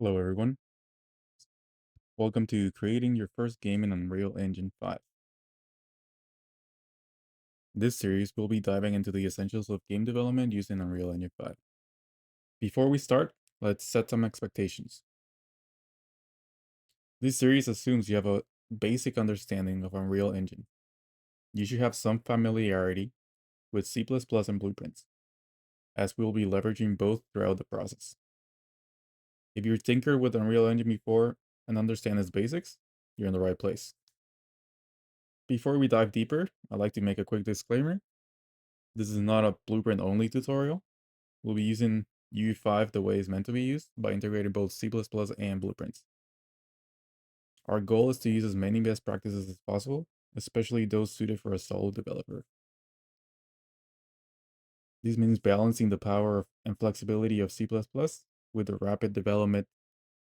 Hello everyone, welcome to creating your first game in Unreal Engine 5. This series will be diving into the essentials of game development using Unreal Engine 5. Before we start, let's set some expectations. This series assumes you have a basic understanding of Unreal Engine. You should have some familiarity with C++ and blueprints, as we'll be leveraging both throughout the process. If you've tinkered with Unreal Engine before and understand its basics, you're in the right place. Before we dive deeper, I'd like to make a quick disclaimer. This is not a blueprint-only tutorial. We'll be using UE5 the way it's meant to be used by integrating both C++ and blueprints. Our goal is to use as many best practices as possible, especially those suited for a solo developer. This means balancing the power and flexibility of C++ with the rapid development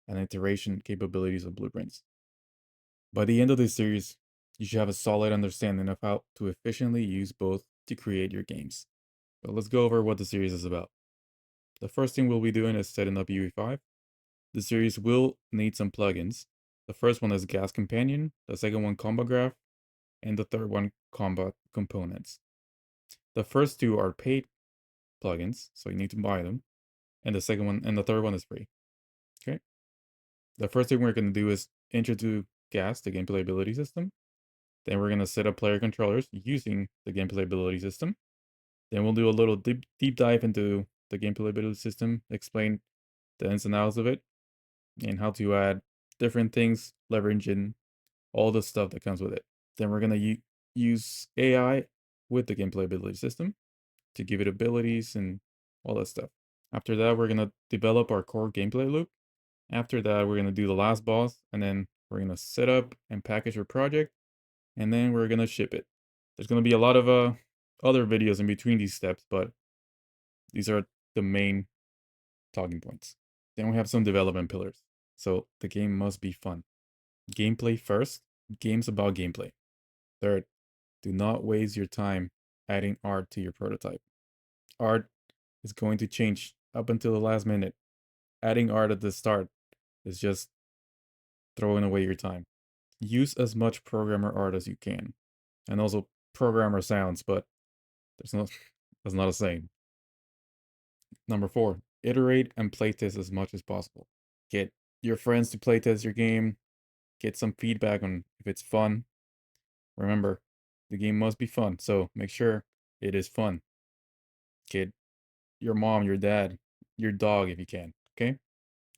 and iteration capabilities of blueprints. By the end of this series, you should have a solid understanding of how to efficiently use both to create your games. But let's go over what the series is about. The first thing we'll be doing is setting up UE5. The series will need some plugins. The first one is Gas Companion, the second one Combat Graph, and the third one Combat Components. The first two are paid plugins, so you need to buy them. And the third one is free. Okay. The first thing we're going to do is introduce Gas, the gameplay ability system. Then we're going to set up player controllers using the gameplay ability system. Then we'll do a little deep dive into the gameplay ability system, explain the ins and outs of it, and how to add different things, leveraging all the stuff that comes with it. Then we're going to use AI with the gameplay ability system to give it abilities and all that stuff. After that, we're going to develop our core gameplay loop. After that, we're going to do the last boss, and then we're going to set up and package our project, and then we're going to ship it. There's going to be a lot of other videos in between these steps, but these are the main talking points. Then we have some development pillars. So the game must be fun. Gameplay first. Games about gameplay. Third, do not waste your time adding art to your prototype. Art is going to change up until the last minute. Adding art at the start is just throwing away your time. Use as much programmer art as you can. And also programmer sounds, but that's not a saying. Number 4, iterate and playtest as much as possible. Get your friends to playtest your game. Get some feedback on if it's fun. Remember, the game must be fun, so make sure it is fun. Get your mom, your dad, your dog if you can, okay?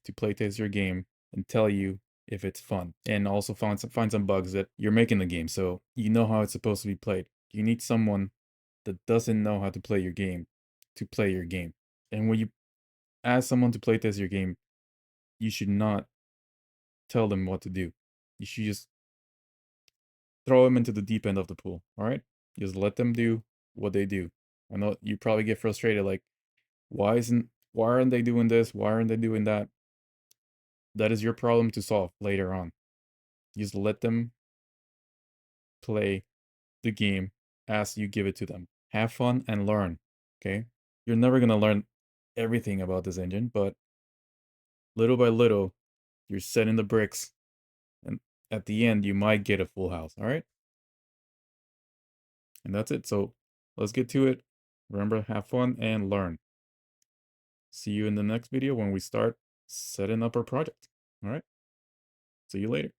To playtest your game and tell you if it's fun. And also find some bugs that you're making the game so you know how it's supposed to be played. You need someone that doesn't know how to play your game to play your game. And when you ask someone to playtest your game, you should not tell them what to do. You should just throw them into the deep end of the pool, all right? Just let them do what they do. I know you probably get frustrated, like, why aren't they doing this? Why aren't they doing that? That is your problem to solve later on. Just let them play the game as you give it to them. Have fun and learn, okay? You're never gonna learn everything about this engine, but little by little, you're setting the bricks, and at the end, you might get a full house, all right? And that's it. So let's get to it. Remember, have fun and learn. See you in the next video when we start setting up our project. All right. See you later.